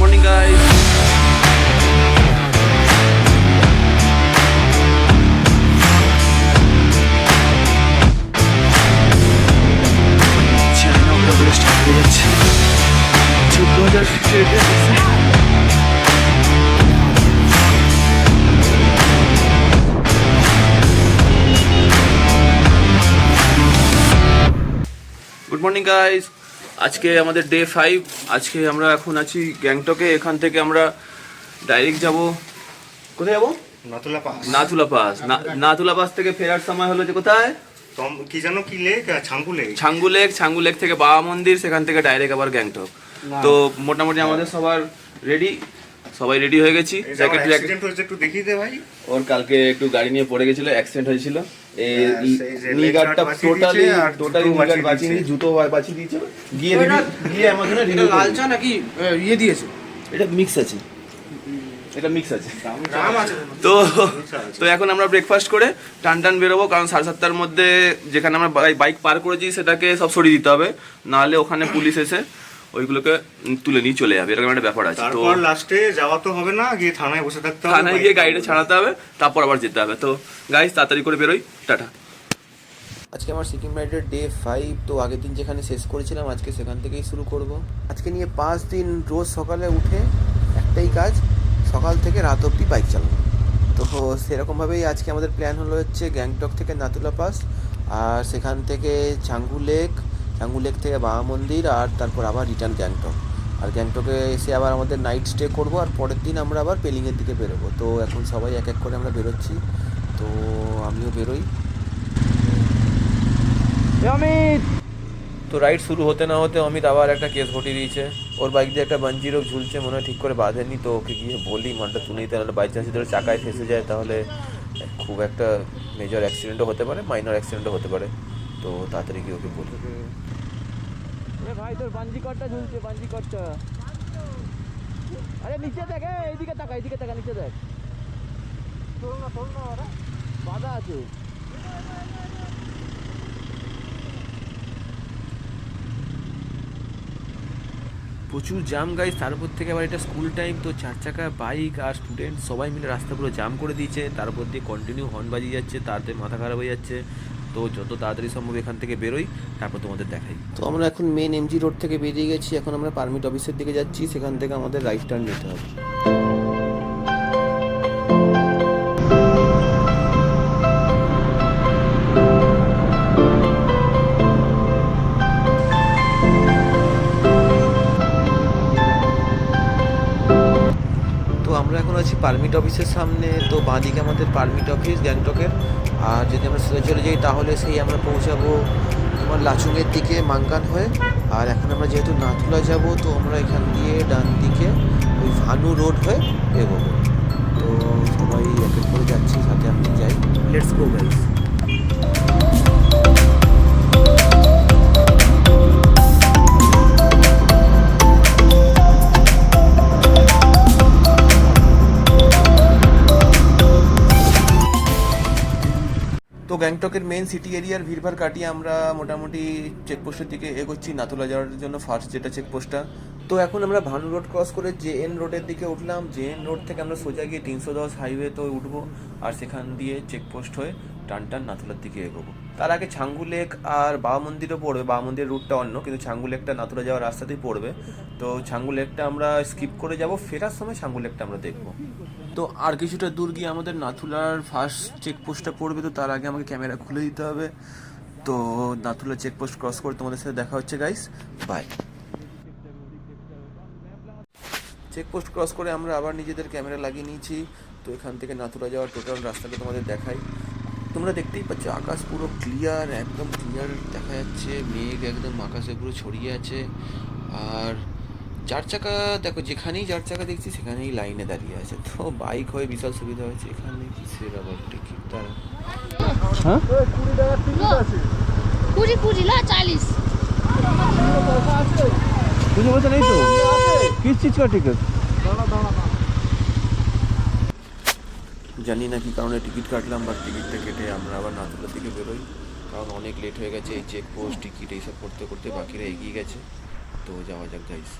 morning guys. China ওগুলো start হয়ে যাচ্ছে 14,000 ফিট গুড মর্নিং গাইজ। আজকে আমাদের ডে 5। আজকে আমরা এখন আছি গ্যাংটকে। এখান থেকে আমরা ডাইরেক্ট যাব কোথায় যাব? নাথুলা পাস থেকে ফেরার সময় হলো যে কোথায় কি জানো কি লেক? ছাঙ্গু লেক থেকে বাবা মন্দির, সেখান থেকে ডাইরেক্ট আবার গ্যাংটক। তো মোটামুটি আমাদের সবাই রেডি হয়ে গেছি। একটু দেখিয়ে দে ভাই। ওর কালকে একটু গাড়ি নিয়ে পড়ে গেছিল, অ্যাক্সিডেন্ট হয়েছিল। নি গার্ডটা টোটালি বাঁচিয়ে দিয়েছে, জুতো বাঁচিয়ে দিয়েছে। গিয়ে অ্যামাজনে লাল চা নাকি ইয়ে দিয়েছে, এটা মিক্স আছে। তো এখন আমরা ব্রেকফাস্ট করে টান বেরোবো, কারণ 7:30টার মধ্যে যেখানে আমরা বাইক পার করেছি সেটাকে সব সরিয়ে দিতে হবে, নাহলে ওখানে পুলিশ এসে ওইগুলোকে তুলে নিয়ে চলে যাবে, এরকম একটা ব্যাপার আছে। তো লাস্টে যাওয়া তো হবে না, গিয়ে থানায় বসে থাকতে হবে, থানায় গিয়ে গাড়িটা ছাড়াতে হবে, তারপর আবার যেতে হবে। তো গাইস তাড়াতাড়ি করে বেরোই, টাটা। আজকে আমার সিকিম রাইডের ডে 5। তো আগের দিন যেখানে শেষ করেছিলাম আজকে সেখান থেকেই শুরু করব। আজকে নিয়ে 5 দিন রোজ সকালে উঠে একটাই কাজ, সকাল থেকে রাত অবধি বাইক চালানো। তো সেরকমভাবেই আজকে আমাদের প্ল্যান হলো হচ্ছে গ্যাংটক থেকে নাথুলা পাস, আর সেখান থেকে ছাঙ্গু লেক থেকে বাবা মন্দির, আর তারপর আবার রিটার্ন গ্যাংটক। আর গ্যাংটকে এসে আবার আমাদের নাইট স্টে করবো, আর পরের দিন আমরা আবার পেলিংয়ের দিকে বেরোবো। তো এখন সবাই এক এক করে আমরা বেরোচ্ছি, তো আমিও বেরোই। তো রাইড শুরু হতে না হতে অমিত আবার একটা কেস ঘটিয়ে দিয়েছে। ওর বাইক দিয়ে একটা বাঞ্জি রোগ ঝুলছে, মনে হয় ঠিক করে বাঁধেনি। তো ওকে গিয়ে বলি মানটা তুলে নিতে, নাহলে বাই চান্স ধরে চাকায় ফেসে যায় তাহলে খুব একটা মেজর অ্যাক্সিডেন্টও হতে পারে, মাইনর অ্যাক্সিডেন্টও হতে পারে। তো তাড়াতাড়ি গিয়ে ওকে বলি, ভাই তোর বাঞ্জি কটটা ঝুলছে, বাঞ্জি কটটা। আরে নিচে দেখ, এইদিকে তাকা, নিচে দেখ, বাধা আছে। প্রচুর জাম গাইস, তার উপর থেকে আবার এটা স্কুল টাইম, তো 4 চাকা বাইক আর স্টুডেন্ট সবাই মিলে রাস্তা পুরো জাম করে দিয়েছে। তার উপর দিয়ে কন্টিনিউ হর্ন বাজিয়ে যাচ্ছে, তাতে মাথা খারাপ হয়ে যাচ্ছে। তো যত তাড়াতাড়ি সম্ভব এখান থেকে বেরোই, তারপর তোমাদের দেখাই। তো আমরা এখন মেন এমজি রোড থেকে বেরিয়ে গেছি, এখন আমরা পারমিট অফিসের দিকে যাচ্ছি, সেখান থেকে আমাদের রাইট টার্ন নিতে হবে। আমরা এখন আছি পারমিট অফিসের সামনে। তো বাঁদিকে আমাদের পারমিট অফিস গ্যাংটকের, আর যদি আমরা সোজা চলে যাই তাহলে সেই আমরা পৌঁছাবো তোমার লাচুংয়ের দিকে মাঙ্গান হয়ে। আর এখন আমরা যেহেতু নাথুলা যাব, তো আমরা এখান দিয়ে ডান দিকে ওই ভানু রোড হয়ে এগোবো। তো সবাই এক এক করে যাচ্ছি, সাথে আমি যাই। Let's go guys. তো গ্যাংটকের মেন সিটি এরিয়ার ভিড়ভাড় কাটিয়ে আমরা মোটামুটি চেকপোস্টের দিকে এগোচ্ছি নাথুলা যাওয়ার জন্য, ফার্স্ট যেটা চেকপোস্টটা। তো এখন আমরা ভানু রোড ক্রস করে জেএন রোডের দিকে উঠলাম। জেএন রোড থেকে আমরা সোজা গিয়ে 310 হাইওয়েতে উঠবো, আর সেখান দিয়ে চেকপোস্ট হয়ে টান নাথুলার দিকে এগোবো। তার আগে ছাঙ্গু লেক আর বাবা মন্দিরও পড়বে। বাবা মন্দিরের রুটটা অন্য, কিন্তু ছাঙ্গু লেকটা নাথুলা যাওয়ার রাস্তাতেই পড়বে। তো ছাঙ্গু লেকটা আমরা স্কিপ করে যাব, ফেরার সময় ছাঙ্গু লেকটা আমরা দেখবো। তো আর কিছুটা দূর গিয়ে আমাদের নাথুলার ফার্স্ট চেকপোস্টটা পড়বে, তো তার আগে আমাকে ক্যামেরা খুলে দিতে হবে। তো নাথুলা চেকপোস্ট ক্রস করে তোমাদের সাথে দেখা হচ্ছে গাইস, বাই। চেকপোস্ট ক্রস করে আমরা আবার নিজেদের ক্যামেরা লাগিয়ে নিয়েছি। তো এখান থেকে নাথুলা যাওয়ার টোটাল রাস্তাটা তোমাদের দেখাই। তোমরা দেখতেই পাচ্ছ আকাশ পুরো ক্লিয়ার, একদম ক্লিয়ার দেখা যাচ্ছে, মেঘ একদম আকাশে পুরো ছড়িয়ে আছে। আর 4 চাকা দেখো, যেখানেই 4 চাকা দেখছি সেখানেই লাইনে দাঁড়িয়ে আছে। তো বাইক হয়ে বিশাল সুবিধা হয়েছে। এখানে কিসের আবার টিকিট? তারা হ্যাঁ 20 টাকা টিকিট আছে, 20 লা 40 कुछ बोलते नहीं तो किस चीज का टिकट জানি না কি কারণে টিকিট কাটলাম, বাট টিকিটটা কেটে আমরা আবার নাথুলার দিকে বেরোই, কারণ অনেক লেট হয়ে গেছে। এই চেকপোস্ট টিকিট এইসব করতে করতে বাকিরা এগিয়ে গেছে। তো যাওয়া যাক গাইস।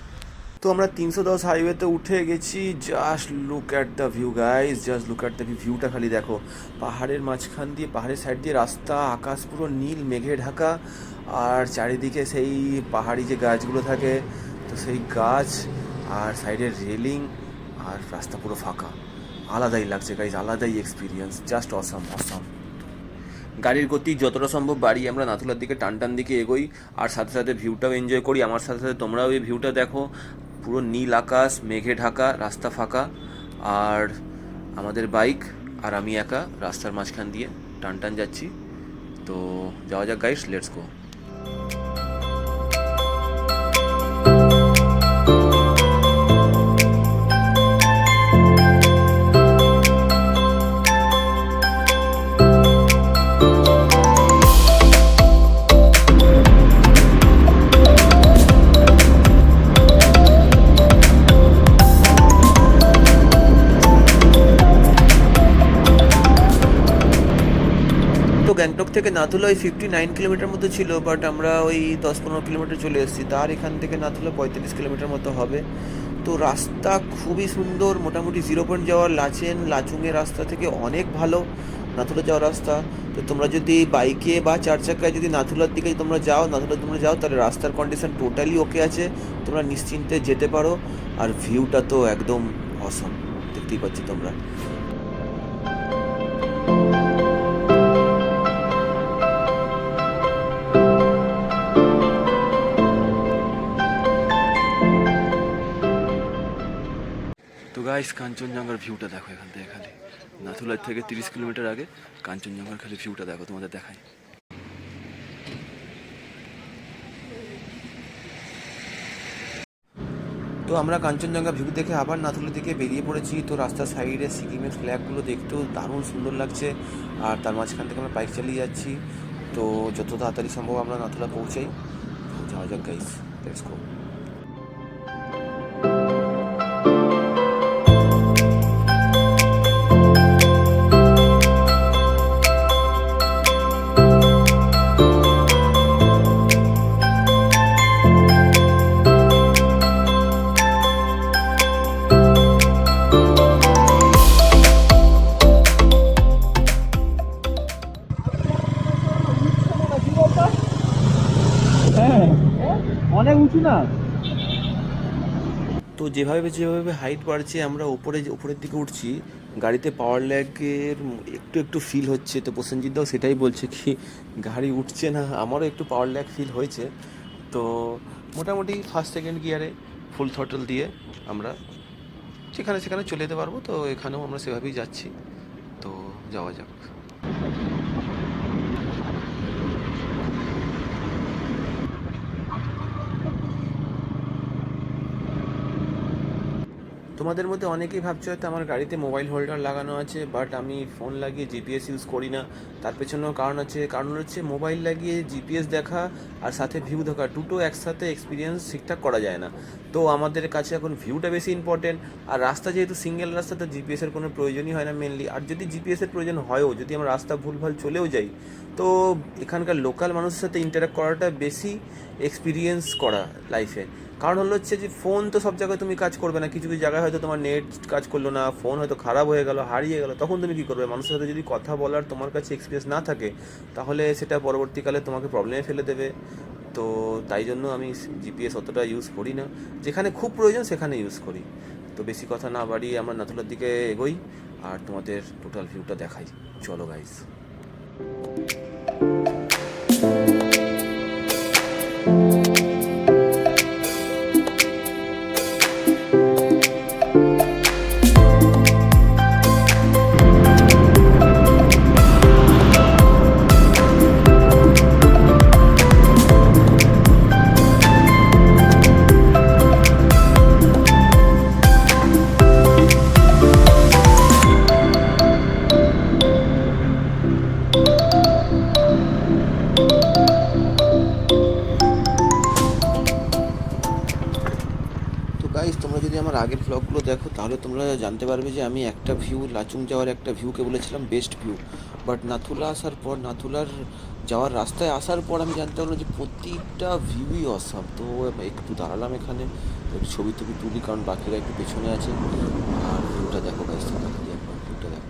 তো আমরা 310 হাইওয়েতে উঠে গেছি। Just look at the view guys, just look at the ভিউটা খালি দেখো। পাহাড়ের মাঝখান দিয়ে, পাহাড়ের সাইড দিয়ে রাস্তা, আকাশ পুরো নীল মেঘে ঢাকা, আর চারিদিকে সেই পাহাড়ি যে গাছগুলো থাকে, তো সেই গাছ আর সাইডের রেলিং, আর রাস্তা পুরো ফাঁকা। আলাদাই লাগছে গাইস, আলাদাই এক্সপিরিয়েন্স, জাস্ট অসাম অসাম। গাড়ির গতি যতটা সম্ভব বাড়ি আমরা নাথুলার দিকে টান দিকে এগোই, আর সাথে সাথে ভিউটাও এনজয় করি। আমার সাথে সাথে তোমরাও এই ভিউটা দেখো, পুরো নীল আকাশ, মেঘে ঢাকা, রাস্তা ফাঁকা, আর আমাদের বাইক আর আমি একা রাস্তার মাঝখান দিয়ে টান যাচ্ছি। তো যাওয়া যাক গাইস, লেটস গো। তো গ্যাংটক থেকে নাথুলা ওই 59 কিলোমিটার মতো ছিল, বাট আমরা ওই 10-15 কিলোমিটার চলে এসেছি। তার এখান থেকে নাথুলা 35 কিলোমিটার মতো হবে। তো রাস্তা খুবই সুন্দর, মোটামুটি 0 পয়েন্ট যাওয়ার লাচুংয়ের রাস্তা থেকে অনেক ভালো নাথুলা যাওয়ার রাস্তা। তো তোমরা যদি বাইকে বা 4 চাকায় যদি নাথুলার দিকে তোমরা যাও, তাহলে রাস্তার কন্ডিশন টোটালি ওকে আছে, তোমরা নিশ্চিন্তে যেতে পারো। আর ভিউটা তো একদম অসম, দেখতেই পাচ্ছি তোমরা। তো গাইস, কাঞ্চনজঙ্ঘার ভিউটা দেখো এখান থেকে খালি। নাথুলার থেকে 30 কিলোমিটার আগে কাঞ্চনজঙ্ঘার খালি ভিউটা দেখো, তোমাদের দেখাই। তো আমরা কাঞ্চনজঙ্ঘা ভিউ দেখে আবার নাথুলার দিকে বেরিয়ে পড়েছি। তো রাস্তার সাইডে সিকিমের ফ্ল্যাগগুলো দেখতেও দারুণ সুন্দর লাগছে, আর তার মাঝখান থেকে আমরা বাইক চালিয়ে যাচ্ছি। তো যত তাড়াতাড়ি সম্ভব আমরা নাথুলা পৌঁছাই। যাওয়া যাক গাইস, লেটস গো। অনেক উঁচু না। তো যেভাবে হাইট বাড়ছে, আমরা উপরের দিকে উঠছি, গাড়িতে পাওয়ার ল্যাগের একটু ফিল হচ্ছে। তো প্রসেনজিৎ দাও সেটাই বলছে কি গাড়ি উঠছে না, আমারও একটু পাওয়ার ল্যাগ ফিল হয়েছে। তো মোটামুটি ফার্স্ট সেকেন্ড গিয়ারে ফুল থ্রটল দিয়ে আমরা সেখানে চলে যেতে পারবো। তো এখানেও আমরা সেভাবেই যাচ্ছি। তো যাওয়া যাক। তোমাদের মধ্যে অনেকেই ভাবছো হয়তো আমার গাড়িতে মোবাইল হোল্ডার লাগানো আছে, বাট আমি ফোন লাগিয়ে জিপিএস ইউজ করি না। তার পেছনেও কারণ হচ্ছে মোবাইল লাগিয়ে জিপিএস দেখা আর সাথে ভিউ দেখা দুটো একসাথে এক্সপিরিয়েন্স ঠিকঠাক করা যায় না। তো আমাদের কাছে এখন ভিউটা বেশি ইম্পর্টেন্ট, আর রাস্তা যেহেতু সিঙ্গেল রাস্তা, তো জিপিএসের কোনো প্রয়োজনই হয় না মেনলি। আর যদি জিপিএসের প্রয়োজন হয়ও, যদি আমরা রাস্তা ভুলভাল চলেও যাই, তো এখানকার লোকাল মানুষের সাথে ইন্টারাক্ট করাটা বেশি এক্সপিরিয়েন্স করা লাইফে। কারণ হচ্ছে যে ফোন তো সব জায়গায় তুমি কাজ করবে না, কিছু জায়গায় হয়তো তোমার নেট কাজ করলো না, ফোন হয়তো খারাপ হয়ে গেল, হারিয়ে গেল, তখন তুমি কী করবে? মানুষের সাথে যদি কথা বলার তোমার কাছে এক্সপিরিয়েন্স না থাকে, তাহলে সেটা পরবর্তীকালে তোমাকে প্রবলেমে ফেলে দেবে। তো তাই জন্য আমি জিপিএস অতটা ইউজ করি না, যেখানে খুব প্রয়োজন সেখানে ইউজ করি। তো বেশি কথা না বাড়িয়ে আমরা নাথুলার দিকে এগোই আর তোমাদের টোটাল ভিউটা দেখাই। চলো গাইস। গাইস, তোমরা যদি আমার আগের ব্লগগুলো দেখো, তাহলে তোমরা জানতে পারবে যে আমি একটা ভিউ, লাচুং যাওয়ার একটা ভিউকে বলেছিলাম বেস্ট ভিউ, বাট নাথুলা আসার পর, নাথুলার যাওয়ার রাস্তায় আসার পর আমি জানতে পারলাম যে প্রতিটা ভিউই অসাম। তো একটু দাঁড়ালাম এখানে, একটু ছবি টবি তুলি, কারণ বাকিরা একটু পেছনে আছে। আর ভিউটা দেখো গাইস, দেখা যায় একবার ভিউটা দেখো।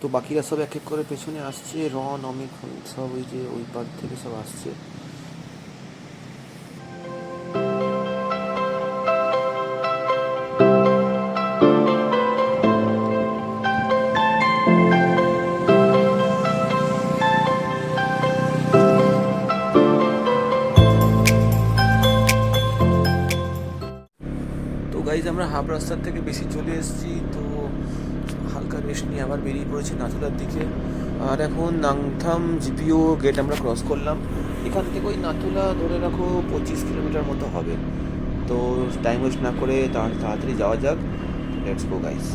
তো বাকিরা সব এক এক করে পেছনে আসছে, রন, অমিত সব ওই যে ওই পার থেকে সব আসছে। তো গাইজ আমরা হাফ রাস্তার থেকে বেশি চলে এসেছি, তো হালকা রেস্ট নিয়ে আবার বেরিয়ে পড়েছি নাথুলার দিকে। আর এখন নাংথাম জিপিও গেট আমরা ক্রস করলাম। এখান থেকে ওই নাথুলা ধরে রাখো 25 কিলোমিটার মতো হবে। তো টাইম ওয়েস্ট না করে তাড়াতাড়ি যাওয়া যাক। Let's go guys.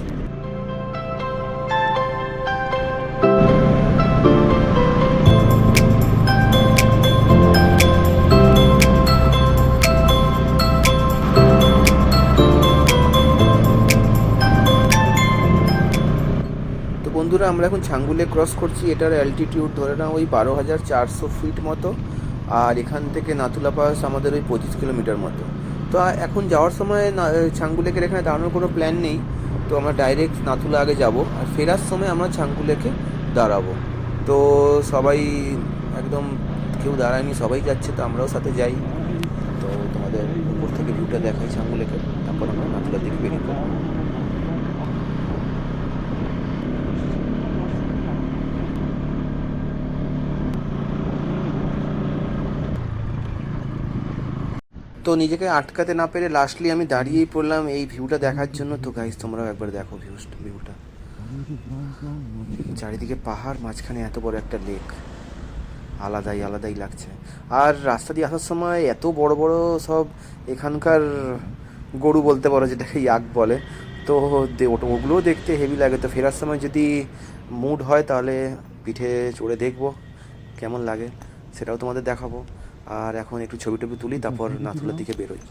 বন্ধুরা আমরা এখন ছাঙ্গুলে ক্রস করছি। এটার অ্যালটিটিউড ধরে নাও ওই 12,400 ফিট মতো। আর এখান থেকে নাথুলা পাস আমাদের ওই 25 কিলোমিটার মতো। তো এখন যাওয়ার সময় ছাঙ্গুলেকের এখানে দাঁড়ানোর কোনো প্ল্যান নেই। তো আমরা ডাইরেক্ট নাথুলা আগে যাব, আর ফেরার সময় আমরা ছাঙ্গুলেকে দাঁড়াবো। তো সবাই একদম কেউ দাঁড়ায়নি, সবাই যাচ্ছে, তো আমরাও সাথে যাই। তো তোমাদের উপর থেকে ভিউটা দেখাই ছাঙ্গুলেকে, তারপর আমরা নাথুলার দিকে বেরিয়ে পড়ব। তো নিজেকে আটকাতে না পেরে লাস্টলি আমি দাঁড়িয়েই পড়লাম এই ভিউটা দেখার জন্য। তো গাইস তোমরাও একবার দেখো ভিউটা। চারিদিকে পাহাড়, মাঝখানে এত বড় একটা লেক, আলাদাই লাগছে। আর রাস্তা দিয়ে আসার সময় এত বড় বড় সব এখানকার গরু বলতে পারো, যেটাকে ইয়াক বলে। তো ওগুলোও দেখতে হেভি লাগে। তো ফেরার সময় যদি মুড হয় তাহলে পিঠে চড়ে দেখবো কেমন লাগে, সেটাও তোমাদের দেখাবো। আর এখন একটু ছবি টবি তুলি, তারপর নাথুলার দিকে বেরোই।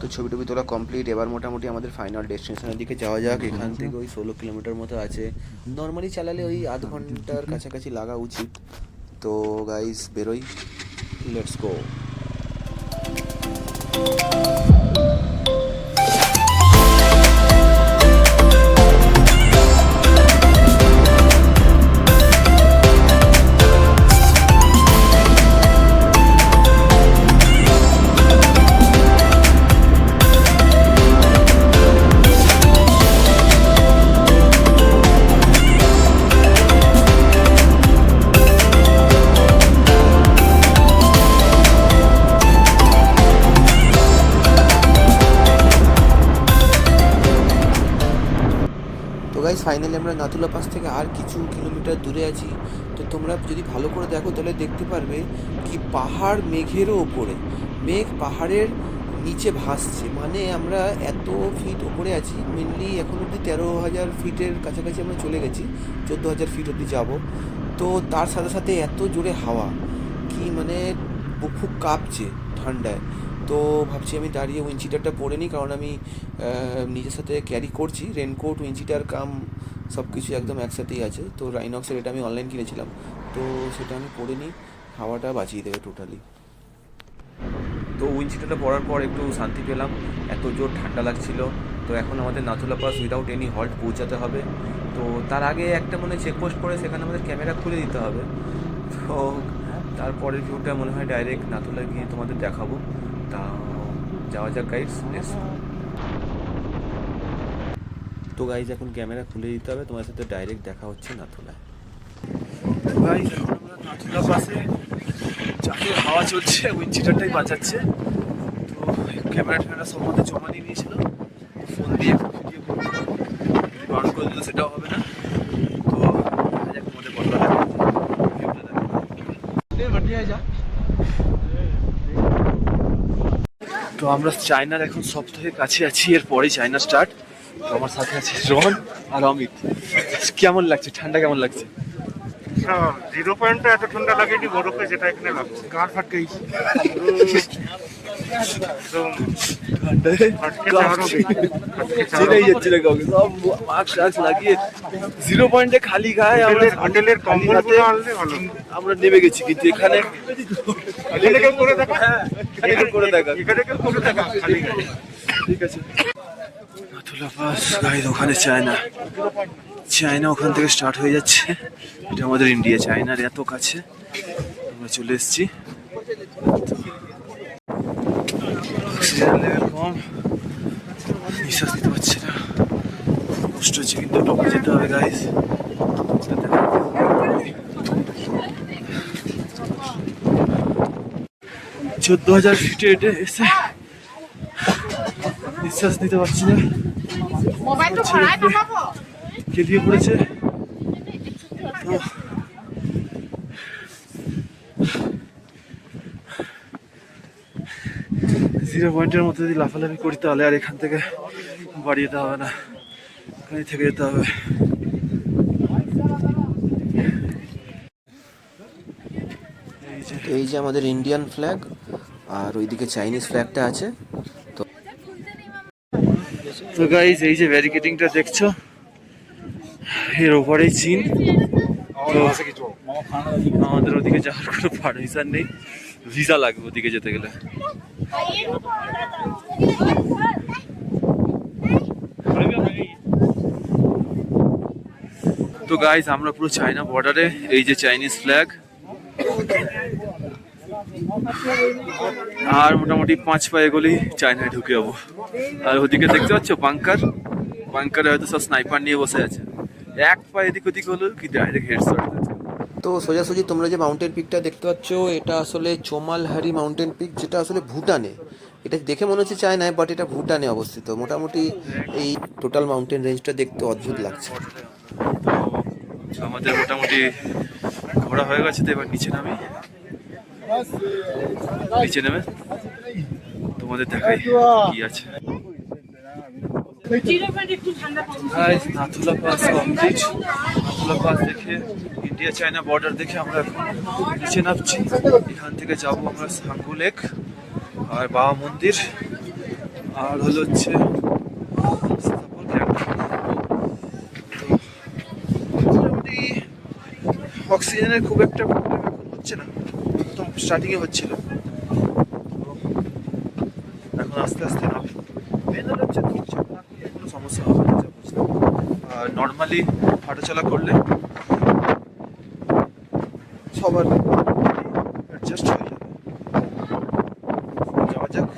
তো ছবি টবি তোলা কমপ্লিট। এবার মোটামুটি আমাদের ফাইনাল ডেস্টিনেশনের দিকে যাওয়া যাক। এখান থেকে ওই 16 কিলোমিটার মতো আছে। নর্মালি চালালে ওই আধ ঘন্টার কাছাকাছি লাগা উচিত। তো গাইস বেরোই, লেটস গো। ফাইনালি আমরা নাথুলা পাস থেকে আর কিছু কিলোমিটার দূরে আছি। তো তোমরা যদি ভালো করে দেখো তাহলে দেখতে পারবে কি পাহাড় মেঘেরও ওপরে, মেঘ পাহাড়ের নিচে ভাসছে। মানে আমরা এত ফিট ওপরে আছি, মেনলি এখন অবধি 13,000 ফিটের কাছাকাছি আমরা চলে গেছি, 14,000 ফিট অবধি যাব। তো তার সাথে সাথে এত জোরে হাওয়া, কি মানে বুক ফুক কাঁপছে ঠান্ডায়। তো ভাবছি আমি দাঁড়িয়ে উইন্ডশিটারটা পরে নিই, কারণ আমি নিজের সাথে ক্যারি করছি রেনকোট, উইন্ডশিটার কাম সব কিছু একদম একসাথেই আছে। তো রাইনক্সের এটা আমি অনলাইন কিনেছিলাম, তো সেটা আমি পরে নিই, হাওয়াটা বাঁচিয়ে দেবে টোটালি। তো উইন্ডশিটারটা পরার পর একটু শান্তি পেলাম, এত জোর ঠান্ডা লাগছিল। তো এখন আমাদের Nathula pass without any halt পৌঁছাতে হবে। তো তার আগে একটা চেকপোস্ট করে সেখানে আমাদের ক্যামেরা খুলে দিতে হবে। তো তারপরের ভিউটা মনে হয় ডাইরেক্ট নাথুলা গিয়ে তোমাদের দেখাবো। তা যাওয়া যাক গাইস। তো গাইজ এখন ক্যামেরা খুলে দিতে হবে, তোমার সাথে ডাইরেক্ট দেখা হচ্ছে নাথুলায়। গাইস এখন আমরা নাথুলা পাসে, চাকের হাওয়া চলছে, উইন্ডশিটারটাই বাঁচাচ্ছে। তো ক্যামেরা সব মধ্যে জমা নিয়ে নিয়েছিল, ফোন দিয়ে ভিডিও করবো, বারণ করে দিলে সেটাও হবে না। তো তোমাদের কথা তো আমরা চায়নার এখন সপ্তাহের কাছে আছি, এরপরেই চায়না স্টার্ট। তো আমার সাথে আছে রোহন আর অমিত। কেমন লাগছে, ঠান্ডা কেমন লাগছে? 0 পয়েন্টটা এত ঠান্ডা লাগেনি, বরফে যেটা এখানে লাগছে কার ফাটকাই একদম ঠান্ডায় আজকে আরো বেশি। আজকে ছেড়েই যাচ্ছিল কাউকে, সব মাস্ক টাস্ক লাগিয়ে 0 পয়েন্টে খালি গায়ে আমরা হোটেলের খালি কম্বল হাতে আনলে ভালো। আমরা নেমে গেছি, কিন্তু এখানে এখানে কেউ করে দেখা, এখানে কেউ করে দেখা। এখানে কেউ করে দেখা খালি গায়ে। ঠিক আছে। নাথুলা পাস গাইজ, ওখানে চায়না, চায়না ওখান থেকে স্টার্ট হয়ে যাচ্ছে। এটা আমাদের ইন্ডিয়া, চায়নার এত কাছে আমরা চলে এসেছি। অক্সিজেন লেভেল কম, নিঃশ্বাস নিতে পারছি না, খুব কষ্ট হচ্ছে, কিন্তু টপে যেতে হবে গাইজ। 14,000 ফিটে হেঁটে এসে নিঃশ্বাস নিতে পারছি না, কেলিয়ে পড়েছে। তো জিরো পয়েন্টের মধ্যে যদি লাফালাফি করি তাহলে আর এখান থেকে বাড়ি যেতে হবে না, এখানে থেকে যেতে হবে। এই যে আমাদের ইন্ডিয়ান ফ্ল্যাগ, আর ওইদিকে চাইনিজ ফ্ল্যাগটা আছে। তো গাইজ, এই যে ব্যারিকেডিংটা দেখছো, এর ওপরেই চীন। তো আমাদের ওদিকে যাওয়ার কোনো পারমিশন নেই, ভিসা লাগবে ওদিকে যেতে গেলে। তো গাইজ, আমরা পুরো চায়না বর্ডারে, এই যে চাইনিজ ফ্ল্যাগ, আর মোটামুটি 5 পা এগোলেই চায়নায় ঢুকে যাবো। আর ওদিকে দেখতে পাচ্ছ বাংকার, বাংকারে হয়তো সব স্নাইপার নিয়ে বসে আছে। 1 পা এদিক ওদিক হলো কি ডাইরেক্ট হেডশট। তো সোজাসুজি তোমরা যে মাউন্টেন পিকটা দেখতে পাচ্ছ, এটা আসলে চোমালহারি মাউন্টেন পিক, যেটা আসলে ভুটানে। এটা দেখে মনে হচ্ছে চায়নায়, বাট এটা ভুটানে অবস্থিত। মোটামুটি এই টোটাল মাউন্টেন রেঞ্জটা দেখতে অদ্ভুত লাগছে। তো আমাদের মোটামুটি ঘোরা হয়ে গেছে, তো এবার নিচে নামি, নিচে নেমে তোমাদের দেখাই কি আছে। Guys, Nathula pass complete. Nathula pass দেখে, ইন্ডিয়া চায়না বর্ডার দেখে আমরা এখন নিচে নামছি। এখান থেকে যাব আমরা সাঙ্গু লেক আর বাবা মন্দির, আর হলো হচ্ছে মোটামুটি অক্সিজেনের খুব একটা প্রবলেম এখন হচ্ছে না, প্রথম স্টার্টিংয়ে হচ্ছিল, এখন আস্তে আস্তে নামে। মেন হচ্ছে ঠিকঠাক না করলে কোনো সমস্যা হবে না, যা বুঝলাম। আর নর্মালি হাঁটাচলা করলে সবার অ্যাডজাস্ট হয়ে যাবে। যাওয়া যাক।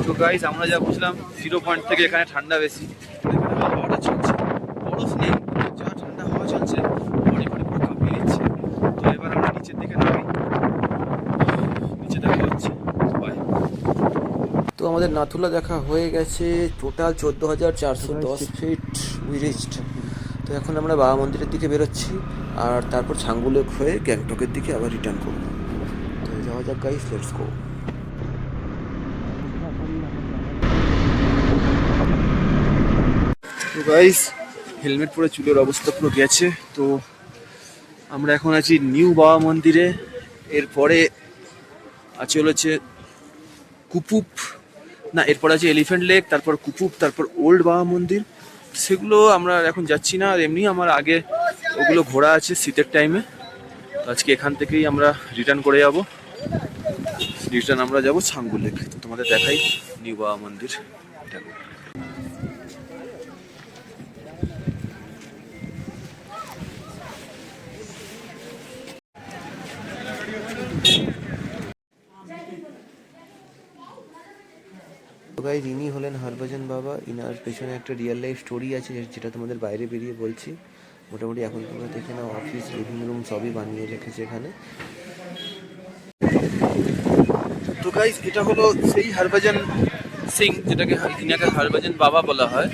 তো গাইস, আমরা যা বুঝলাম 0 পয়েন্ট থেকে এখানে ঠান্ডা বেশি, এখানে হাওয়াটা চলছে, বরফ নেই, যা ঠান্ডা হাওয়া চলছে, বডি পুরো কাঁপিয়ে দিচ্ছে। তো এবার আমরা নিচের দিকে নামি, নিচে দেখা হচ্ছে। বাই। তো আমাদের নাথুলা দেখা হয়ে গেছে, টোটাল 14,410 ফিট উই রিচড। তো এখন আমরা বাবা মন্দিরের দিকে বেরোচ্ছি, আর তারপর ছাঙ্গু লেক হয়ে গ্যাংটকের দিকে আবার রিটার্ন করবো। তো যাওয়া যাক গাইস, লেটস গো। তো গাইস, হেলমেট পরে চুলের অবস্থা পুরো গেছে। তো আমরা এখন আছি নিউ বাবা মন্দিরে, এরপরে আছে হচ্ছে কুপুপ, না এরপর আছে এলিফ্যান্ট লেক, তারপর কুপুপ, তারপর ওল্ড বাবা মন্দির। সেগুলো আমরা এখন যাচ্ছি না, আর এমনি আমার আগে ওগুলো ঘোরা আছে শীতের টাইমে। তো আজকে এখান থেকেই আমরা রিটার্ন করে যাব, রিটার্ন আমরা যাব ছাঙ্গু লেক। তো তোমাদের দেখাই নিউ বাবা মন্দির। তো গাইস, ইনি হলেন হরভজন বাবা। ইনার পেছনে একটা রিয়েল লাইফ স্টোরি আছে, যেটা তোমাদের বাইরে বেরিয়ে বলছি। মোটামুটি এখন তোমরা দেখে নাও, অফিস, লিভিং রুম সবই বানিয়ে রেখেছে এখানে। তো গাইস, এটা হলো সেই হরভজন সিং, যেটাকে ইনাকে হরভজন বাবা বলা হয়।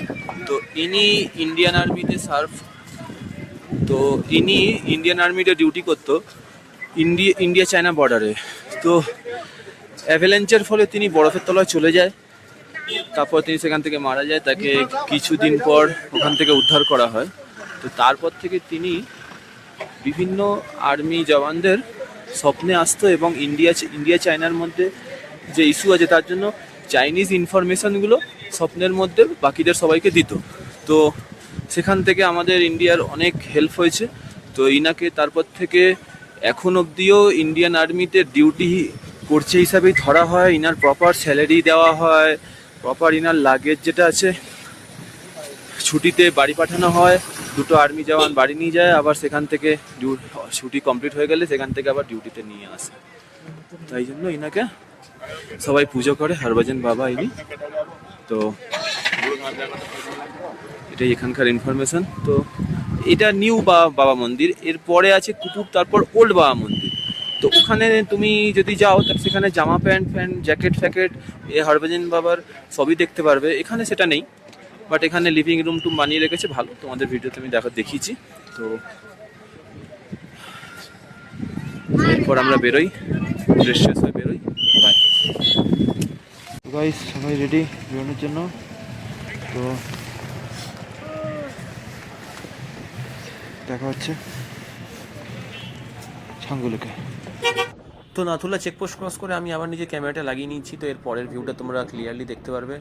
তো ইনি ইন্ডিয়ান আর্মিতে সার্ভ তো ইনি ইন্ডিয়ান আর্মিতে ডিউটি করতো ইন্ডিয়া চায়না বর্ডারে। তো অ্যাভেলেঞ্চের ফলে তিনি বরফের তলায় চলে যায়, তারপর তিনি সেখান থেকে মারা যায়। তাকে কিছুদিন পর ওখান থেকে উদ্ধার করা হয়। তো তারপর থেকে তিনি বিভিন্ন আর্মি জওয়ানদের স্বপ্নে আসতো এবং ইন্ডিয়া চায়নার মধ্যে যে ইস্যু আছে তার জন্য চাইনিজ ইনফরমেশনগুলো স্বপ্নের মধ্যে বাকিদের সবাইকে দিত। তো সেখান থেকে আমাদের ইন্ডিয়ার অনেক হেল্প হয়েছে। তো ইনাকে তারপর থেকে এখন অবধিও ইন্ডিয়ান আর্মিতে ডিউটি করছে হিসাবেই ধরা হয়। ইনার প্রপার স্যালারি দেওয়া হয়, প্রপার ইনার লাগেজ যেটা আছে ছুটিতে বাড়ি পাঠানো হয়। দুটো আর্মি জওয়ান বাড়ি নিয়ে যায়, আবার সেখান থেকে ছুটি কমপ্লিট হয়ে গেলে সেখান থেকে আবার ডিউটিতে নিয়ে আসে। তাই জন্য ইনাকে সবাই পুজো করে, হরভজন বাবা ইনি। তো এটাই এখানকার ইনফরমেশন। তো এটা নিউ বাবা মন্দির, এরপরে আছে কুতুব, তারপর ওল্ড বাবা মন্দির। তো ওখানে তুমি যদি যাও তাহলে সেখানে জামা প্যান্ট জ্যাকেট ফ্যাকেট হরভজন বাবার সবই দেখতে পারবে। এখানে সেটা নেই, বাট এখানে লিভিং রুম টুম বানিয়ে রেখেছে ভালো, তোমাদের ভিডিওতে আমি দেখিয়েছি। তো এরপর আমরা বেরোই, ড্রেস শেষ হয়ে বেরোই। বাই গাইস, সবাই রেডি বেরোনোর জন্য। তো দেখা হচ্ছে ছাঙ্গুলেকে। তো নাথুলা চেকপোস্ট ক্রস করে আমি আবার নিজে ক্যামেরাটা লাগিয়ে নিয়েছি। তো এর পরের ভিউটা তোমরা ক্লিয়ারলি দেখতে পারবে।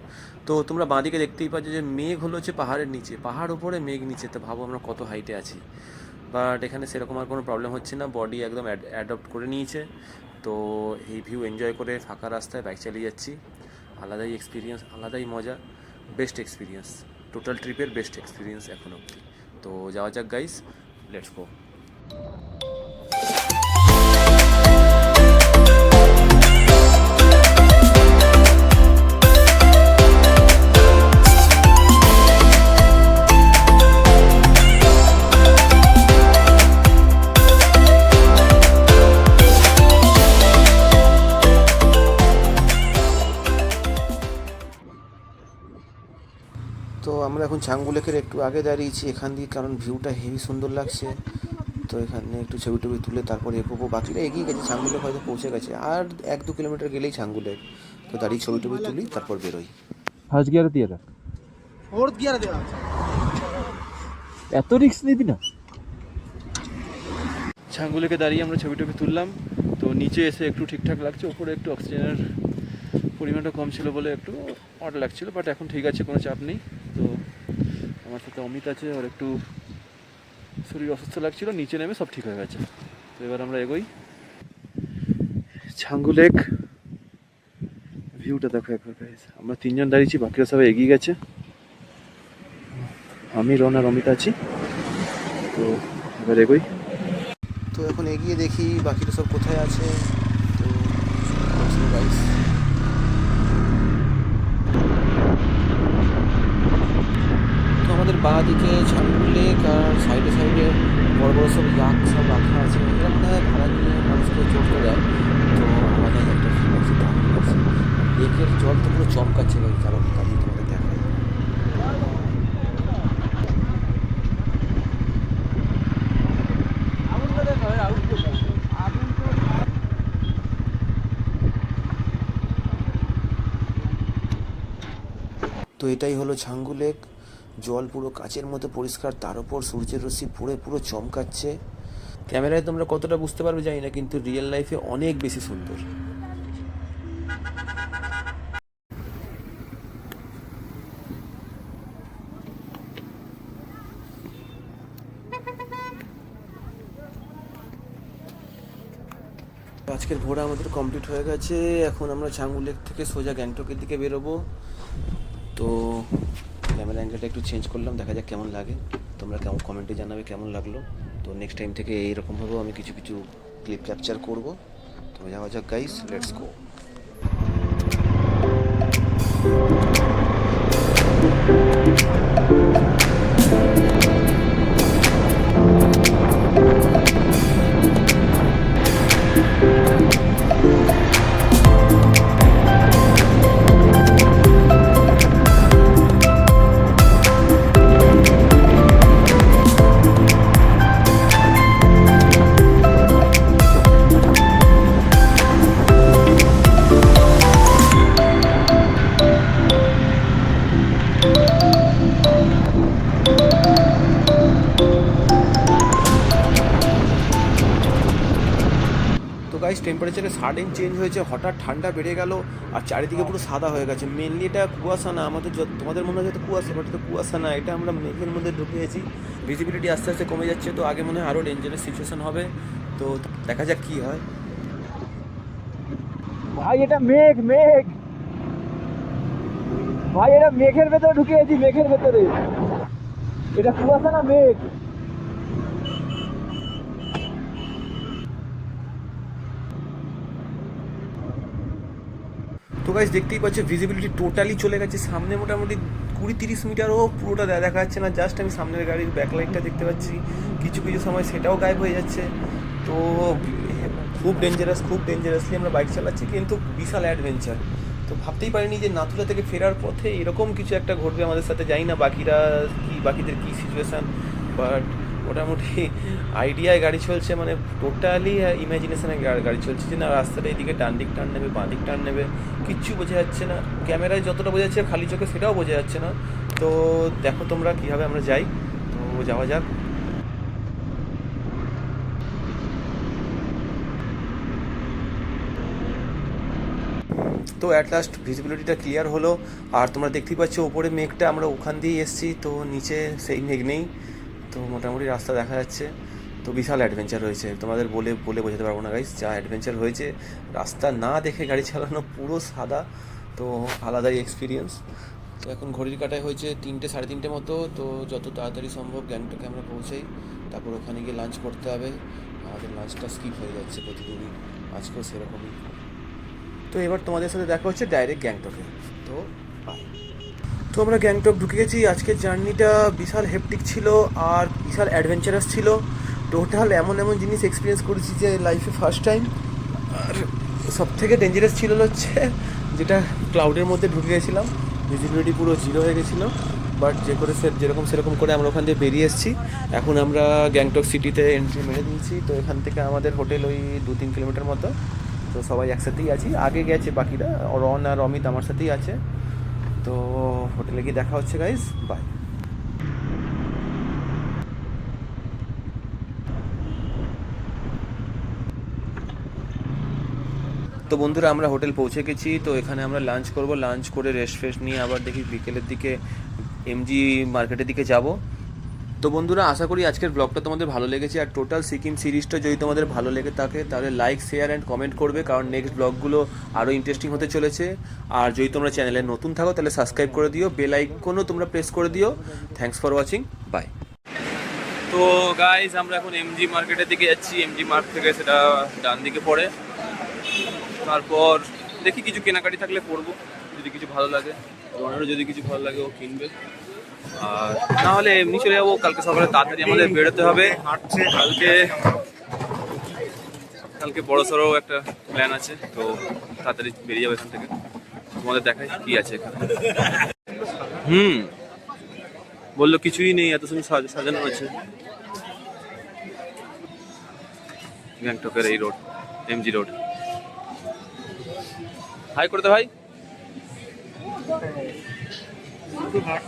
তো তোমরা বাঁদিকে দেখতেই পাচ্ছ যে মেঘ হলো হচ্ছে পাহাড়ের নিচে, পাহাড় উপরে মেঘ নিচে। তো ভাবো আমরা কত হাইটে আছি। বাট এখানে সেরকম আর কোনো প্রবলেম হচ্ছে না, বডি একদম অ্যাডপ্ট করে নিয়েছে। তো এই ভিউ এনজয় করে ফাঁকা রাস্তায় বাইক চালিয়ে যাচ্ছি। আলাদাই এক্সপিরিয়েন্স, আলাদাই মজা, বেস্ট এক্সপিরিয়েন্স, টোটাল ট্রিপের বেস্ট এক্সপিরিয়েন্স এখন অবধি। তো যাওয়া যাক গাইস, লেটস গো। তো আমরা এখন ছাঙ্গু লেকের একটু আগে দাঁড়িয়েছি এখান দিয়ে, কারণ ভিউটা হেভি সুন্দর লাগছে। তো এখানে একটু ছবি টবি তুলে তারপর এগোবো। বাকিরা এগিয়ে গেছে, ছাঙ্গু লেক হয়তো পৌঁছে গেছে, আর 1-2 কিলোমিটার গেলেই ছাঙ্গু লেক। তো দাঁড়িয়ে ছবি টবি তুলি তারপর বেরোই। ফার্স্ট গিয়ারে দিয়ে রাখ, ফোর্থ গিয়ারে দেওয়া আছে। এত রিস্ক নিবি না। ছাঙ্গুলেকে দাঁড়িয়ে আমরা ছবি টবি তুললাম। তো নিচে এসে একটু ঠিকঠাক লাগছে, উপরে একটু অক্সিজেনের পরিমাণটা কম ছিল বলে একটু অড লাগছিল, বাট এখন ঠিক আছে, কোনো চাপ নেই। তো আমার সাথে অমিত আছে, ওর একটু শরীর অসুস্থ লাগছিল, নিচে নেমে সব ঠিক হয়ে গেছে। তো এবার আমরা এগোই। ছাঙ্গু লেক ভিউটা দেখো একবার গাইস। আমরা 3 জন দাঁড়িয়েছি, বাকিরা সবাই এগিয়ে গেছে। আমি রন আর অমিত আছি। তো এবার এগোই। তো এখন এগিয়ে দেখি বাকিরা সব কোথায় আছে। তো গাইস, তো আমাদের বাঁ দিকে ছাঙ্গু লেক আর সাইডে সাইডে বড় বড় সব ইয়াক সব রাখা আছে। এরা মনে হয় ভাড়া নিয়ে মানুষকে চড়তে দেয়। তো আলাদা একটা ফিল আছে, দারুণ লাগছে। লেকের জল তো পুরো চমকাচ্ছে ভাই, কারণ দাঁড়িয়ে তোমাদের দেখায়। তো এটাই হলো ছাঙ্গু লেক। জল পুরো কাচের মতো পরিষ্কার, তার উপর সূর্যের রশ্মি পড়ে পুরো চমকাচ্ছে। ক্যামেরায় তোমরা কতটা বুঝতে পারবে জানি না, কিন্তু রিয়েল লাইফে অনেক বেশি সুন্দর। আজকের ঘোরা আমাদের কমপ্লিট হয়ে গেছে। এখন আমরা ছাঙ্গু লেক থেকে সোজা গ্যাংটকের দিকে বেরোবো। তো ক্যামেরা অ্যাঙ্গেলটা একটু চেঞ্জ করলাম, দেখা যাক কেমন লাগে। তোমরা কেমন কমেন্টে জানাবে কেমন লাগলো। তো নেক্সট টাইম থেকে এইরকমভাবেও আমি কিছু কিছু ক্লিপ ক্যাপচার করব। তো যাওয়া যাক গাইস, লেটস গো। গাইস টেম্পারেচারে সাডেন চেঞ্জ হয়েছে, হঠাৎ ঠান্ডা বেড়ে গেল আর চারিদিকে পুরো সাদা হয়ে গেছে। মেনলি এটা কুয়াশা না, আমাদের তোমাদের মনে হয় হয়তো কুয়াশা, বাট এটা কুয়াশা না, এটা আমরা মেঘের মধ্যে ঢুকেছি। ভিজিবিলিটি আস্তে আস্তে কমে যাচ্ছে, তো আগে মনে হয় আরও ডেঞ্জারাস সিচুয়েশন হবে, তো দেখা যাক কী হয়। ভাই এটা মেঘ, মেঘ ভাই, এটা মেঘের ভেতরে ঢুকে গেছি, মেঘের ভেতরে। এটা কুয়াশা না, মেঘ। তো গাইস দেখতেই পাচ্ছ ভিজিবিলিটি টোটালি চলে গেছে, সামনে মোটামুটি 20-30 মিটারও পুরোটা দেখা যাচ্ছে না, জাস্ট আমি সামনের গাড়ির ব্যাকলাইটটা দেখতে পাচ্ছি, কিছু কিছু সময় সেটাও গায়েব হয়ে যাচ্ছে। তো খুব ডেঞ্জারাসলি আমরা বাইক চালাচ্ছি, কিন্তু বিশাল অ্যাডভেঞ্চার। তো ভাবতেই পারিনি যে নাথুলা থেকে ফেরার পথে এরকম কিছু একটা ঘটবে আমাদের সাথে। জানি না বাকিদের কী সিচুয়েশান, বাট মোটামুটি আইডিয়ায় গাড়ি চলছে, মানে টোটালি ইমাজিনেশনে গাড়ি চলছে যে না রাস্তাটা এদিকে ডান দিক টার্ন নেবে, বাঁ দিক টার্ন নেবে, কিচ্ছু বোঝা যাচ্ছে না। ক্যামেরায় যতটা বোঝা যাচ্ছে খালি চোখে সেটাও বোঝা যাচ্ছে না। তো দেখো তোমরা কীভাবে আমরা যাই, তো যাওয়া যাক। তো অ্যাট লাস্ট ভিজিবিলিটিটা ক্লিয়ার হলো, আর তোমরা দেখতেই পাচ্ছ ওপরে মেঘটা, আমরা ওখান দিয়েই এসেছি, তো নিচে সেই মেঘ নেই, তো মোটামুটি রাস্তা দেখা যাচ্ছে। তো বিশাল অ্যাডভেঞ্চার হয়েছে, তোমাদের বলে বোঝাতে পারবো না গাইস, যা অ্যাডভেঞ্চার হয়েছে। রাস্তা না দেখে গাড়ি চালানো, পুরো সাদা, তো আলাদাই এক্সপিরিয়েন্স। তো এখন ঘড়ির কাটায় হয়েছে 3টে 3:30 মতো, তো যত তাড়াতাড়ি সম্ভব গ্যাংটকে আমরা পৌঁছাই, তারপর ওখানে গিয়ে লাঞ্চ করতে হবে। আমাদের লাঞ্চটা স্কিপ হয়ে যাচ্ছে প্রতিদিনই, আজকেও সেরকমই। তো এবার তোমাদের সাথে দেখা হচ্ছে ডাইরেক্ট গ্যাংটকে, তো তো আমরা গ্যাংটক ঢুকে গেছি। আজকের জার্নিটা বিশাল হেপটিক ছিল আর বিশাল অ্যাডভেঞ্চারাস ছিল। টোটাল এমন জিনিস এক্সপিরিয়েন্স করেছি যে লাইফে ফার্স্ট টাইম। আর সবথেকে ডেঞ্জারাস ছিল হচ্ছে যেটা ক্লাউডের মধ্যে ঢুকে গেছিলাম, ভিজিবিলিটি পুরো জিরো হয়ে গেছিলো, বাট যেরকম সেরকম করে আমরা ওখান দিয়ে বেরিয়ে এসেছি। এখন আমরা গ্যাংটক সিটিতে এন্ট্রি মেরে দিয়েছি, তো এখান থেকে আমাদের হোটেল ওই 2-3 কিলোমিটার মতো। তো সবাই একসাথেই আছি, আগে গেছে বাকিরা, রন আর অমিত আমার সাথেই আছে। তো হোটেলে গিয়ে দেখা হচ্ছে গাইস, বাই। তো বন্ধুরা আমরা হোটেল পৌঁছে গেছি, তো এখানে আমরা লাঞ্চ করব, লাঞ্চ করে রেস্ট ফেস্ট নিয়ে আবার দেখি বিকেলের দিকে এমজি মার্কেটের দিকে যাব। তো বন্ধুরা আশা করি আজকের ব্লগটা তোমাদের ভালো লেগেছে, আর টোটাল সিকিম সিরিজটা যদি তোমাদের ভালো লেগে থাকে তাহলে লাইক, শেয়ার অ্যান্ড কমেন্ট করবে, কারণ নেক্সট ব্লগগুলো আরও ইন্টারেস্টিং হতে চলেছে। আর যদি তোমরা চ্যানেলে নতুন থাকো তাহলে সাবস্ক্রাইব করে দিও, বেল আইকনও তোমরা প্রেস করে দিও। Thanks for watching, bye. তো গাইজ আমরা এখন এমজি মার্কেটের দিকে যাচ্ছি, এমজি মার্ট থেকে সেটা ডান দিকে পড়ে। তারপর দেখি কিছু কেনাকাটি থাকলে করবো, যদি কিছু ভালো লাগে, রনেরও যদি কিছু ভালো লাগে ও কিনবে, আর না হলে এমনি চলে যাবো। কালকে সকালে তাড়াতাড়ি আমাদের বেরোতে হবে, কালকে বড় সড়ো একটা প্ল্যান আছে, তো তাড়াতাড়ি বেরিয়ে যাবো এখান থেকে। তোমাদের দেখাই কি আছে এখানে। বললো কিছুই নেই, এত সময় সাজানো আছে। গ্যাংটকের এই রোড, এমজি রোড। হাই করতে ভাই।